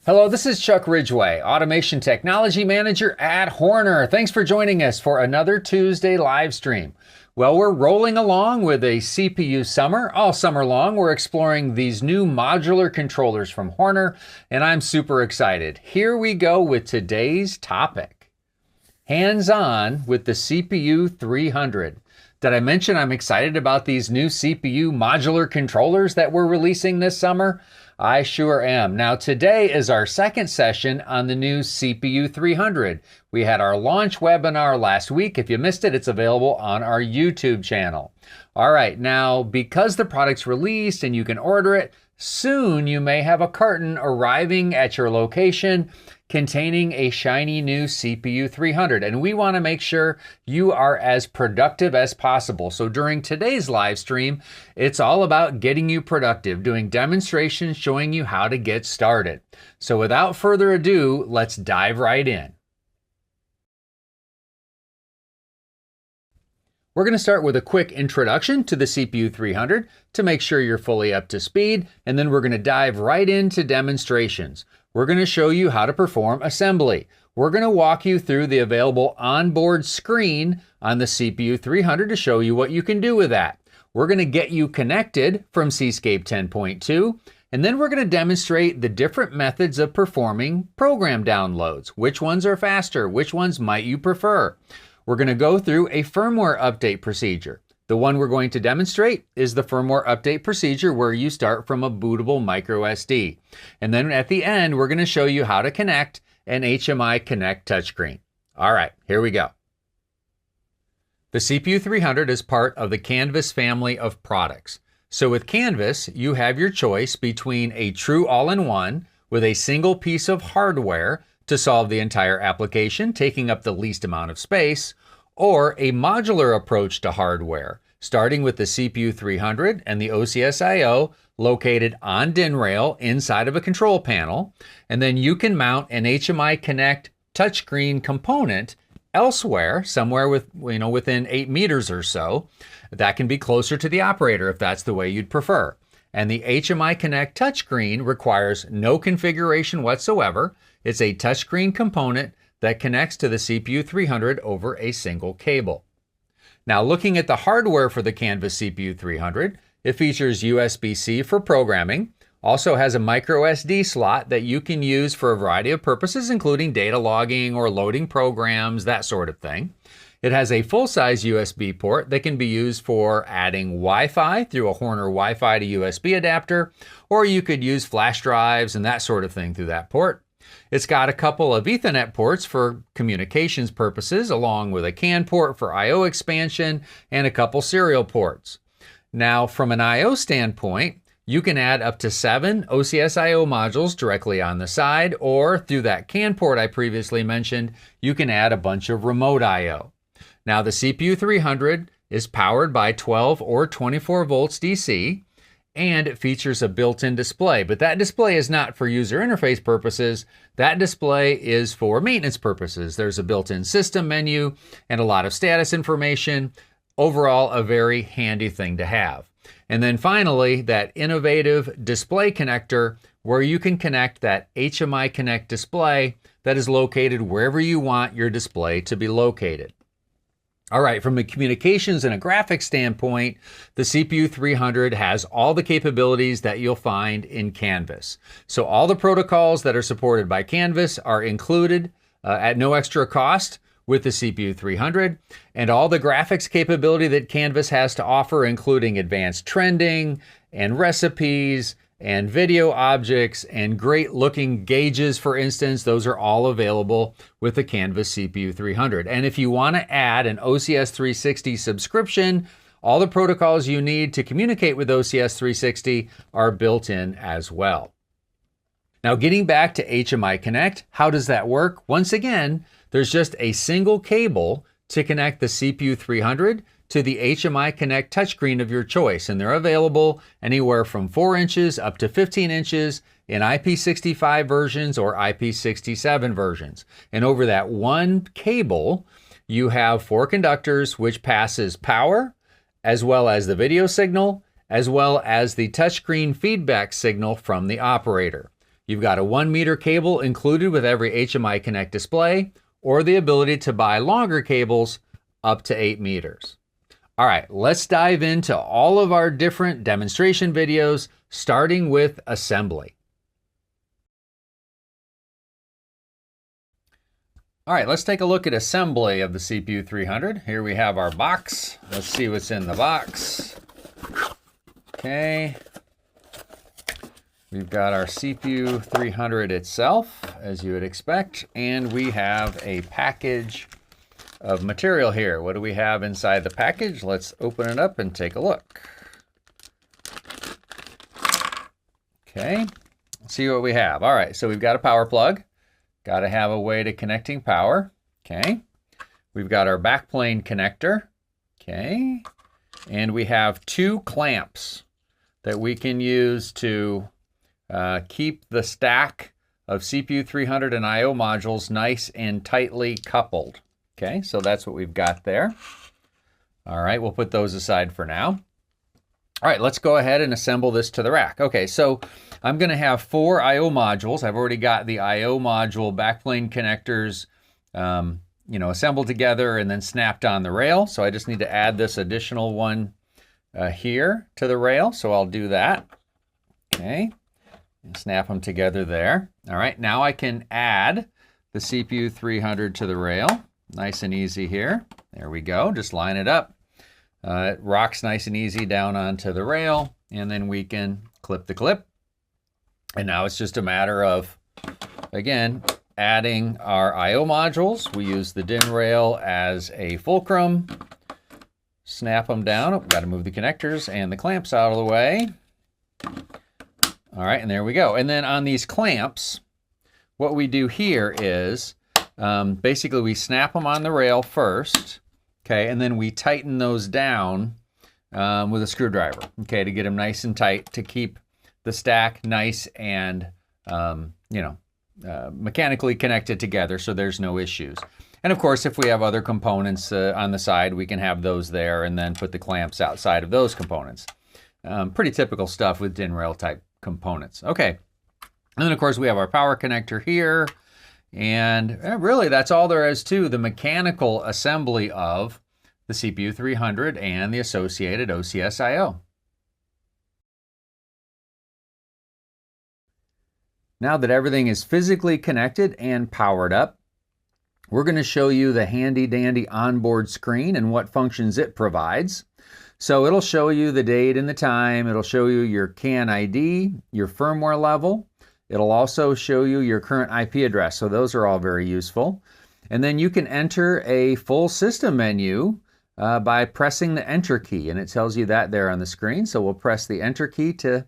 Hello, this is Chuck Ridgway, Automation Technology Manager at Horner. Thanks for joining us for another Tuesday live stream. Well, we're rolling along with a CPU summer. All summer long, we're exploring these new modular controllers from Horner, and I'm super excited. Here we go with today's topic. Hands-on with the CPU300. Did I mention I'm excited about these new CPU modular controllers that we're releasing this summer? I sure am. Now today is our second session on the new CPU300. We had our launch webinar last week. If you missed it, it's available on our YouTube channel. All right, now because the product's released and you can order it, soon you may have a carton arriving at your location containing a shiny new CPU300, and we want to make sure you are as productive as possible. So during today's live stream, it's all about getting you productive, doing demonstrations showing you how to get started. So without further ado, let's dive right in. We're going to start with a quick introduction to the CPU300 to make sure you're fully up to speed, and then we're going to dive right into demonstrations. We're going to show you how to perform assembly. We're going to walk you through the available onboard screen on the CPU300 to show you what you can do with that. We're going to get you connected from Cscape 10.2, and then we're going to demonstrate the different methods of performing program downloads. Which ones are faster? Which ones might you prefer? We're going to go through a firmware update procedure. The one we're going to demonstrate is the firmware update procedure where you start from a bootable micro SD. And then at the end, we're going to show you how to connect an HMI Connect touchscreen. All right, here we go. The CPU300 is part of the Canvas family of products. So with Canvas, you have your choice between a true all-in-one with a single piece of hardware to solve the entire application, taking up the least amount of space, or a modular approach to hardware, starting with the CPU300 and the OCS-I/O located on DIN rail inside of a control panel, and then you can mount an HMI Connect touchscreen component elsewhere, somewhere within 8 meters or so. That can be closer to the operator if that's the way you'd prefer. And the HMI Connect touchscreen requires no configuration whatsoever. It's a touchscreen component that connects to the CPU300 over a single cable. Now looking at the hardware for the Canvas CPU300, it features USB-C for programming, also has a micro SD slot that you can use for a variety of purposes, including data logging or loading programs, that sort of thing. It has a full-size USB port that can be used for adding Wi-Fi through a Horner Wi-Fi to USB adapter, or you could use flash drives and that sort of thing through that port. It's got a couple of Ethernet ports for communications purposes, along with a CAN port for I/O expansion and a couple serial ports. Now, from an I/O standpoint, you can add up to 7 OCS-I/O modules directly on the side, or through that CAN port I previously mentioned, you can add a bunch of remote I/O. Now, the CPU300 is powered by 12 or 24 volts DC, and it features a built-in display, but that display is not for user interface purposes. That display is for maintenance purposes. There's a built-in system menu and a lot of status information. Overall, a very handy thing to have. And then finally, that innovative display connector where you can connect that HMI Connect display that is located wherever you want your display to be located. All right, from a communications and a graphics standpoint, the CPU300 has all the capabilities that you'll find in Canvas. So all the protocols that are supported by Canvas are included at no extra cost with the CPU300, and all the graphics capability that Canvas has to offer, including advanced trending and recipes and video objects and great looking gauges, for instance, those are all available with the Canvas CPU300. And if you want to add an OCS 360 subscription, all the protocols you need to communicate with OCS 360 are built in as well. Now getting back to HMI Connect, how does that work? Once again, there's just a single cable to connect the CPU300 to the HMI Connect touchscreen of your choice, and they're available anywhere from 4 inches up to 15 inches in IP65 versions or IP67 versions. And over that one cable, you have 4 conductors which passes power, as well as the video signal, as well as the touchscreen feedback signal from the operator. You've got a 1 meter cable included with every HMI Connect display, or the ability to buy longer cables up to 8 meters. All right, let's dive into all of our different demonstration videos, starting with assembly. All right, let's take a look at assembly of the CPU300. Here we have our box. Let's see what's in the box. Okay. We've got our CPU300 itself, as you would expect, and we have a package of material here. What do we have inside the package? Let's open it up and take a look. Okay, let's see what we have. All right, so we've got a power plug. Got to have a way to connecting power. Okay, we've got our backplane connector. Okay, and we have 2 clamps that we can use to keep the stack of CPU300 and I/O modules nice and tightly coupled. Okay, so that's what we've got there. All right, we'll put those aside for now. All right, let's go ahead and assemble this to the rack. Okay, so I'm going to have 4 I/O modules. I've already got the I/O module backplane connectors, assembled together and then snapped on the rail. So I just need to add this additional one here to the rail. So I'll do that. Okay, and snap them together there. All right, now I can add the CPU300 to the rail. Nice and easy here. There we go. Just line it up. It rocks nice and easy down onto the rail, and then we can clip the clip. And now it's just a matter of, again, adding our I/O modules. We use the DIN rail as a fulcrum. Snap them down. Oh, got to move the connectors and the clamps out of the way. All right, and there we go. And then on these clamps, what we do here is basically we snap them on the rail first. Okay, and then we tighten those down with a screwdriver, okay, to get them nice and tight, to keep the stack nice and, mechanically connected together so there's no issues. And of course, if we have other components on the side, we can have those there and then put the clamps outside of those components. Pretty typical stuff with DIN rail type components. Okay, and then of course we have our power connector here. And really, that's all there is to the mechanical assembly of the CPU300 and the associated OCS I/O. Now that everything is physically connected and powered up, we're going to show you the handy-dandy onboard screen and what functions it provides. So it'll show you the date and the time. It'll show you your CAN ID, your firmware level. It'll also show you your current IP address, so those are all very useful. And then you can enter a full system menu by pressing the Enter key, and it tells you that there on the screen. So we'll press the Enter key to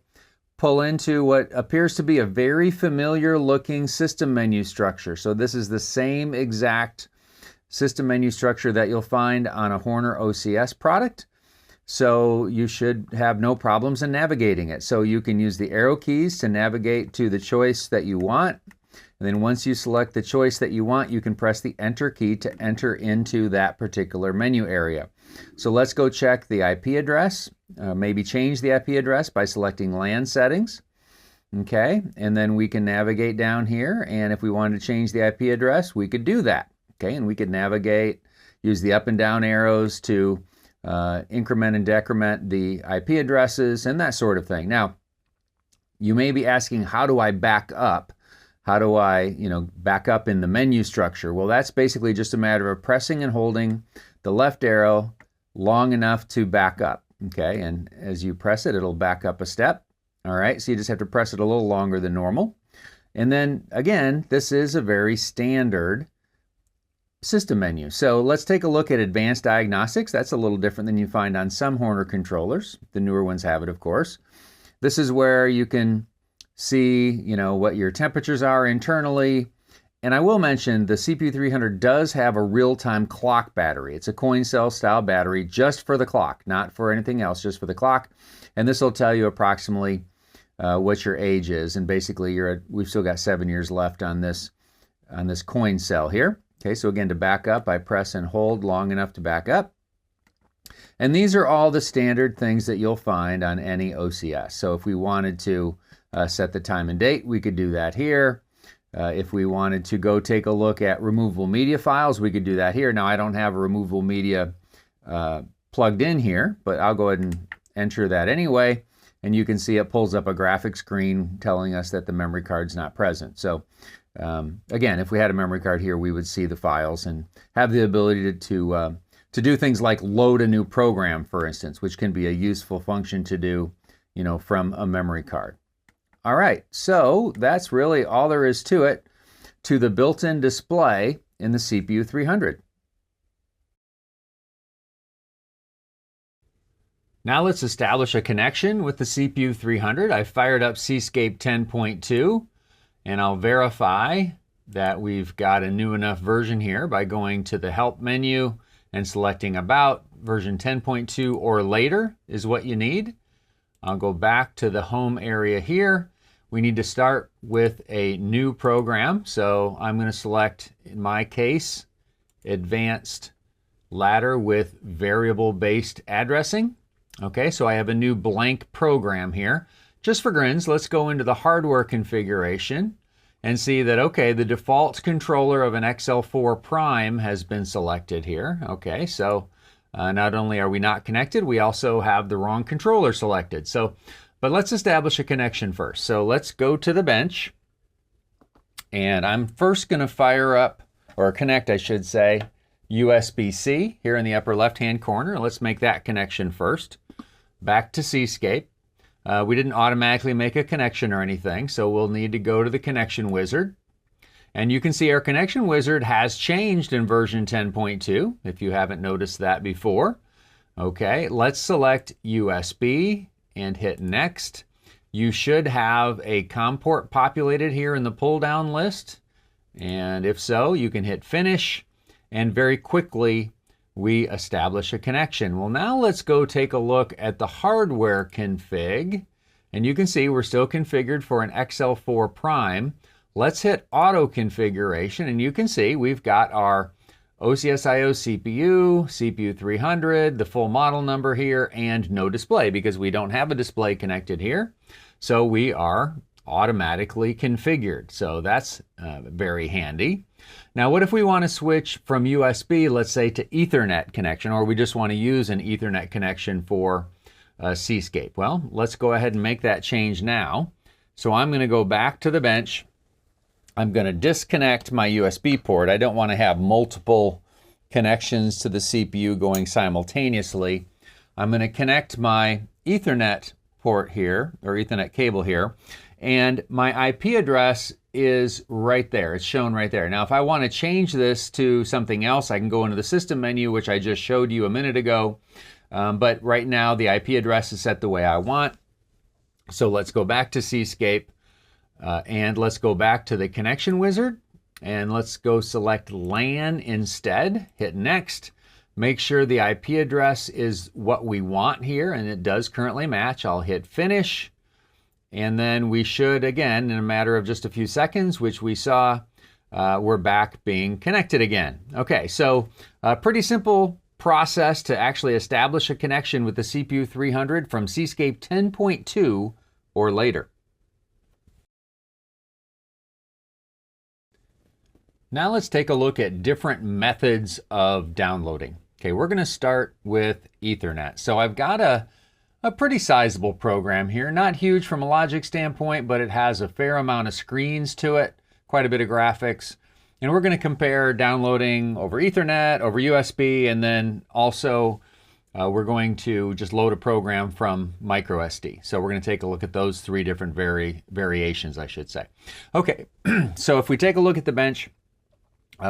pull into what appears to be a very familiar looking system menu structure. So this is the same exact system menu structure that you'll find on a Horner OCS product. So you should have no problems in navigating it. So you can use the arrow keys to navigate to the choice that you want. And then once you select the choice that you want, you can press the Enter key to enter into that particular menu area. So let's go check the IP address, maybe change the IP address by selecting LAN settings. Okay, and then we can navigate down here. And if we wanted to change the IP address, we could do that. Okay, and we could navigate, use the up and down arrows to increment and decrement the IP addresses and that sort of thing. Now, you may be asking, how do I back up? How do I, back up in the menu structure? Well, that's basically just a matter of pressing and holding the left arrow long enough to back up. Okay, and as you press it, it'll back up a step. All right, so you just have to press it a little longer than normal. And then again, this is a very standard system menu. So let's take a look at advanced diagnostics. That's a little different than you find on some Horner controllers. The newer ones have it, of course. This is where you can see, what your temperatures are internally. And I will mention the CPU300 does have a real-time clock battery. It's a coin cell style battery just for the clock, not for anything else, just for the clock. And this will tell you approximately what your age is. And basically we've still got 7 years left on this coin cell here. Okay, so again, to back up, I press and hold long enough to back up. And these are all the standard things that you'll find on any OCS. So if we wanted to set the time and date, we could do that here. If we wanted to go take a look at removable media files, we could do that here. Now I don't have a removable media plugged in here, but I'll go ahead and enter that anyway. And you can see it pulls up a graphic screen telling us that the memory card's not present. So again, if we had a memory card here, we would see the files and have the ability to do things like load a new program, for instance, which can be a useful function to do, you know, from a memory card. All right, so that's really all there is to it, to the built-in display in the CPU300. Now let's establish a connection with the CPU300. I fired up Cscape 10.2, and I'll verify that we've got a new enough version here by going to the Help menu and selecting About. Version 10.2 or later is what you need. I'll go back to the home area here. We need to start with a new program. So I'm going to select, in my case, Advanced Ladder with Variable-Based Addressing. Okay, so I have a new blank program here. Just for grins, let's go into the hardware configuration and see that, okay, the default controller of an XL4 Prime has been selected here. Okay, so not only are we not connected, we also have the wrong controller selected. But let's establish a connection first. So let's go to the bench, and I'm first going to fire up, or connect, I should say, USB-C here in the upper left-hand corner. Let's make that connection first. Back to Cscape. We didn't automatically make a connection or anything, so we'll need to go to the connection wizard. And you can see our connection wizard has changed in version 10.2, if you haven't noticed that before. Okay, let's select USB and hit Next. You should have a COM port populated here in the pull-down list. And if so, you can hit Finish. And very quickly, we establish a connection. Well, now let's go take a look at the hardware config. And you can see we're still configured for an XL4 Prime. Let's hit Auto Configuration, and you can see we've got our OCSIO CPU, CPU300, the full model number here, and no display because we don't have a display connected here. So we are automatically configured. So that's very handy. Now, what if we want to switch from USB, let's say, to Ethernet connection, or we just want to use an Ethernet connection for Cscape? Well, let's go ahead and make that change now. So I'm going to go back to the bench. I'm going to disconnect my USB port. I don't want to have multiple connections to the CPU going simultaneously. I'm going to connect my Ethernet port here, or Ethernet cable here, and my IP address is right there. It's shown right there. Now, if I want to change this to something else, I can go into the system menu, which I just showed you a minute ago. But right now, the IP address is set the way I want. So let's go back to Cscape. And let's go back to the connection wizard, and let's go select LAN instead. Hit Next. Make sure the IP address is what we want here, and it does currently match. I'll hit Finish, and then we should, again, in a matter of just a few seconds, which we saw, we're back being connected again. Okay, so a pretty simple process to actually establish a connection with the CPU300 from Cscape 10.2 or later. Now let's take a look at different methods of downloading. Okay, we're going to start with Ethernet. So I've got a pretty sizable program here, not huge from a logic standpoint, but it has a fair amount of screens to it, quite a bit of graphics. And we're going to compare downloading over Ethernet, over USB, and then also we're going to just load a program from microSD. So we're going to take a look at those three different variations, I should say. Okay, so if we take a look at the bench,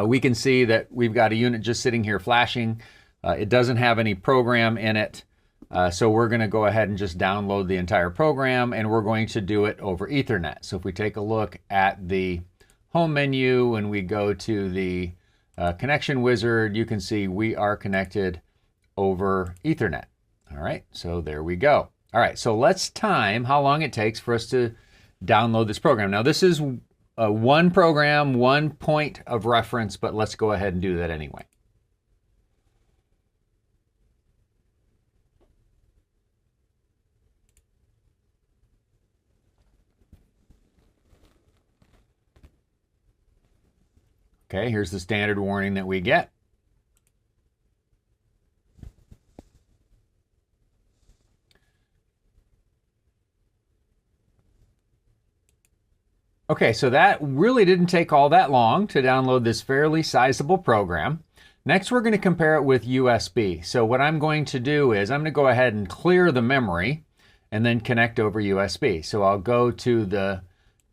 we can see that we've got a unit just sitting here flashing. It doesn't have any program in it. So we're going to go ahead and just download the entire program, and we're going to do it over Ethernet. So if we take a look at the home menu and we go to the connection wizard, you can see we are connected over Ethernet. All right, so there we go. All right, so let's time how long it takes for us to download this program. Now this is one program, one point of reference, but let's go ahead and do that anyway. Okay, here's the standard warning that we get. Okay, so that really didn't take all that long to download this fairly sizable program. Next, we're going to compare it with USB. So what I'm going to do is I'm going to go ahead and clear the memory and then connect over USB. So I'll go to the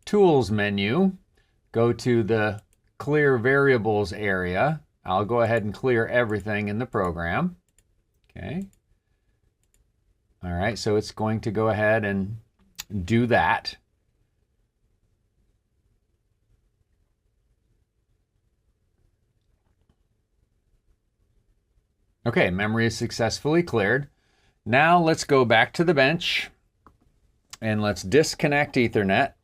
Tools menu, go to the Clear Variables area. I'll go ahead and clear everything in the program. Okay. All right, so it's going to go ahead and do that. Okay, memory is successfully cleared. Now let's go back to the bench and let's disconnect Ethernet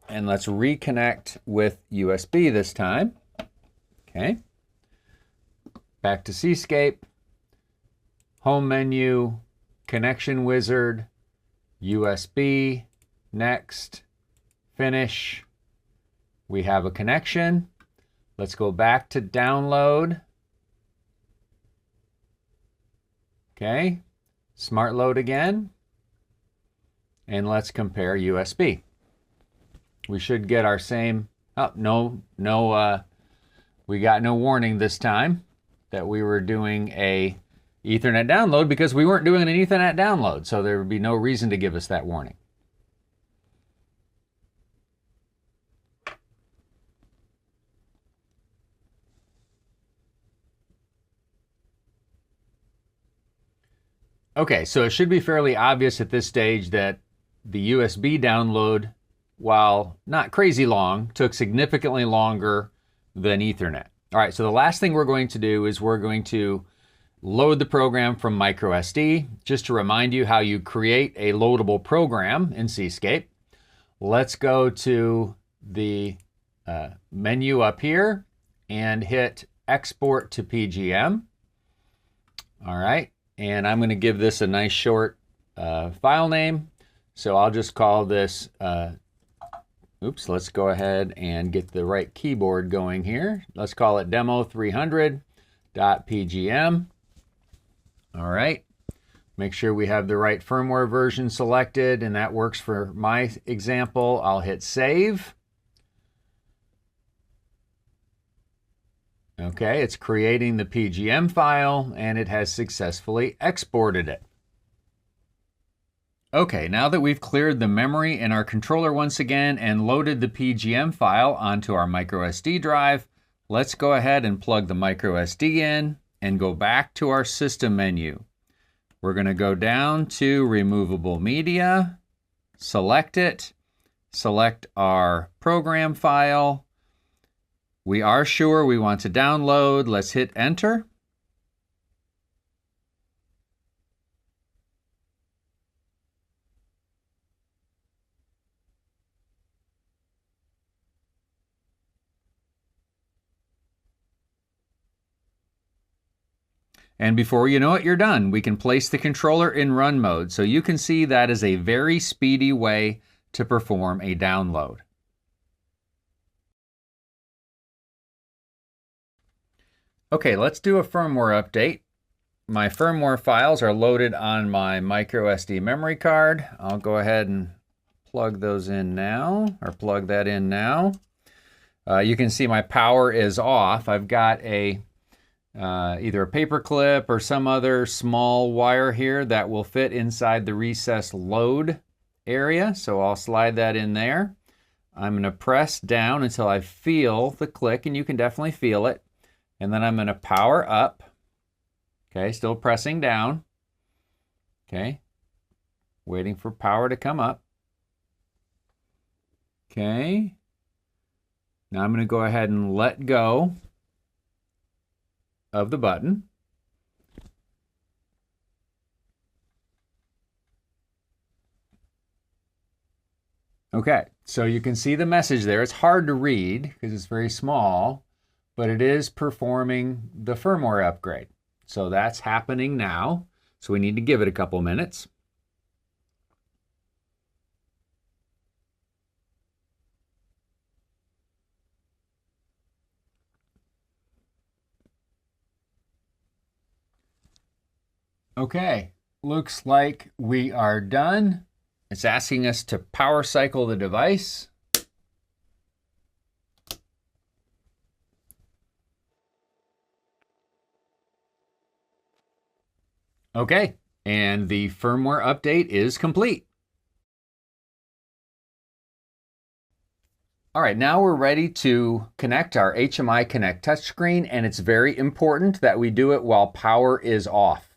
and let's reconnect with USB this time. Okay. Back to Cscape, Home menu, Connection Wizard, USB, next, finish. We have a connection. Let's go back to download. Okay, smart load again, and let's compare USB. We should get our same, we got no warning this time that we were doing a Ethernet download because we weren't doing an Ethernet download, so there would be no reason to give us that warning. Okay, so it should be fairly obvious at this stage that the USB download, while not crazy long, took significantly longer than Ethernet. All right, so the last thing we're going to do is we're going to load the program from microSD. Just to remind you how you create a loadable program in Cscape, let's go to the menu up here and hit Export to PGM. All right. And I'm going to give this a nice short file name. So I'll just call this, let's go ahead and get the right keyboard going here. Let's call it demo300.pgm. All right. Make sure we have the right firmware version selected, and that works for my example. I'll hit save. Okay, it's creating the PGM file, and it has successfully exported it. Okay, now that we've cleared the memory in our controller once again and loaded the PGM file onto our microSD drive, let's go ahead and plug the microSD in and go back to our system menu. We're going to go down to Removable Media, select it, select our program file. We are sure we want to download. Let's hit enter. And before you know it, you're done. We can place the controller in run mode. So you can see that is a very speedy way to perform a download. Okay, let's do a firmware update. My firmware files are loaded on my microSD memory card. I'll go ahead and plug those in now, or plug that in now. You can see my power is off. I've got a either a paper clip or some other small wire here that will fit inside the recessed load area. So I'll slide that in there. I'm going to press down until I feel the click, and you can definitely feel it. And then I'm going to power up. Okay, still pressing down. Okay, waiting for power to come up. Okay, now I'm going to go ahead and let go of the button. Okay, so you can see the message there. It's hard to read because it's very small, but it is performing the firmware upgrade. So that's happening now. So we need to give it a couple minutes. Okay, looks like we are done. It's asking us to power cycle the device. Okay, and the firmware update is complete. All right, now we're ready to connect our HMI Connect touchscreen, and it's very important that we do it while power is off.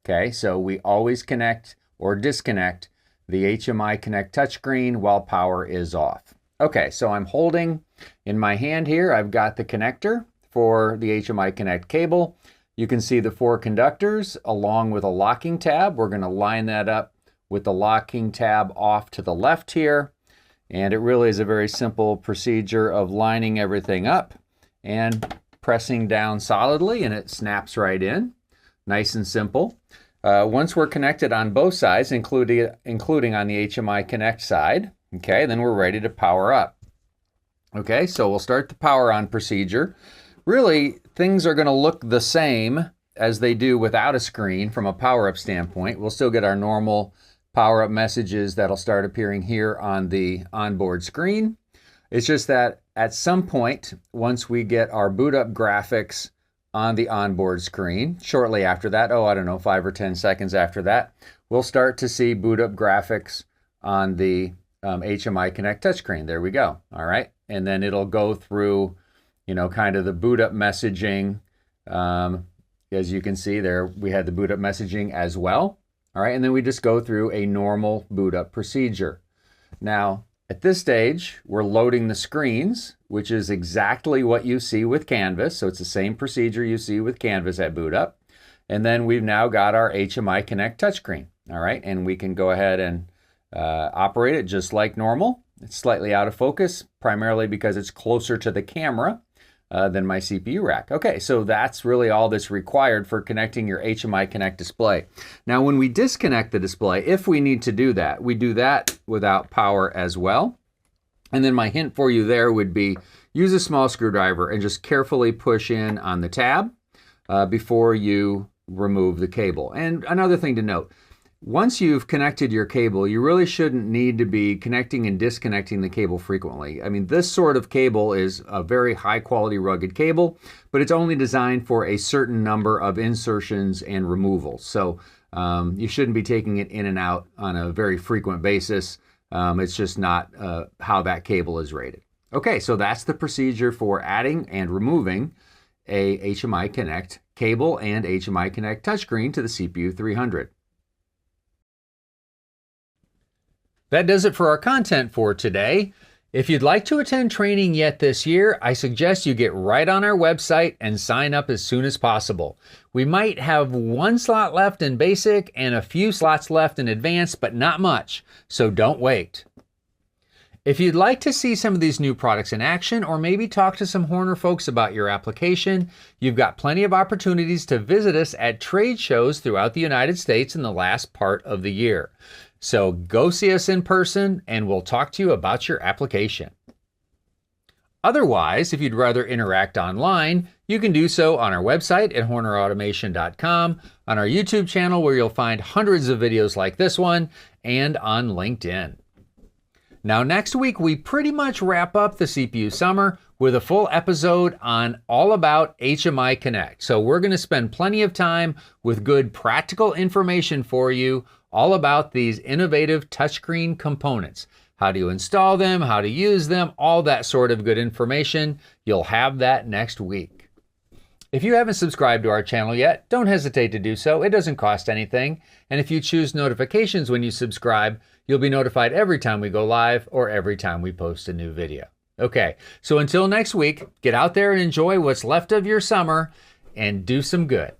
Okay, so we always connect or disconnect the HMI Connect touchscreen while power is off. Okay, so I'm holding in my hand here, I've got the connector for the HMI Connect cable. You can see the 4 conductors along with a locking tab. We're going to line that up with the locking tab off to the left here. And it really is a very simple procedure of lining everything up and pressing down solidly, and it snaps right in. Nice and simple. Once we're connected on both sides, including on the HMI Connect side, okay, then we're ready to power up. Okay, so we'll start the power on procedure. Really, things are going to look the same as they do without a screen from a power up standpoint. We'll still get our normal power up messages that'll start appearing here on the onboard screen. It's just that at some point, once we get our boot up graphics on the onboard screen, shortly after that, I don't know, 5 or 10 seconds after that, we'll start to see boot up graphics on the HMI Connect touchscreen. There we go. All right. And then it'll go through, kind of the boot up messaging. As you can see there, we had the boot up messaging as well. All right, and then we just go through a normal boot up procedure. Now, at this stage, we're loading the screens, which is exactly what you see with Canvas. So it's the same procedure you see with Canvas at boot up. And then we've now got our HMI Connect touchscreen. All right, and we can go ahead and operate it just like normal. It's slightly out of focus, primarily because it's closer to the camera than my CPU rack. Okay, so that's really all that's required for connecting your HMI Connect display. Now, when we disconnect the display, if we need to do that, we do that without power as well. And then my hint for you there would be use a small screwdriver and just carefully push in on the tab before you remove the cable. And another thing to note, once you've connected your cable, you really shouldn't need to be connecting and disconnecting the cable frequently. I mean, this sort of cable is a very high quality rugged cable, but it's only designed for a certain number of insertions and removals. So you shouldn't be taking it in and out on a very frequent basis. It's just not how that cable is rated. Okay, so that's the procedure for adding and removing a HMI Connect cable and HMI Connect touchscreen to the CPU300. That does it for our content for today. If you'd like to attend training yet this year, I suggest you get right on our website and sign up as soon as possible. We might have 1 slot left in basic and a few slots left in advanced, but not much, so don't wait. If you'd like to see some of these new products in action or maybe talk to some Horner folks about your application, you've got plenty of opportunities to visit us at trade shows throughout the United States in the last part of the year. So go see us in person and we'll talk to you about your application. Otherwise, if you'd rather interact online, you can do so on our website at hornerautomation.com, on our YouTube channel where you'll find hundreds of videos like this one, and on LinkedIn. Now next week, we pretty much wrap up the CPU summer with a full episode on all about HMI Connect. So we're going to spend plenty of time with good practical information for you all about these innovative touchscreen components. How do you install them, how to use them, all that sort of good information. You'll have that next week. If you haven't subscribed to our channel yet, don't hesitate to do so. It doesn't cost anything. And if you choose notifications when you subscribe, you'll be notified every time we go live or every time we post a new video. Okay, so until next week, get out there and enjoy what's left of your summer and do some good.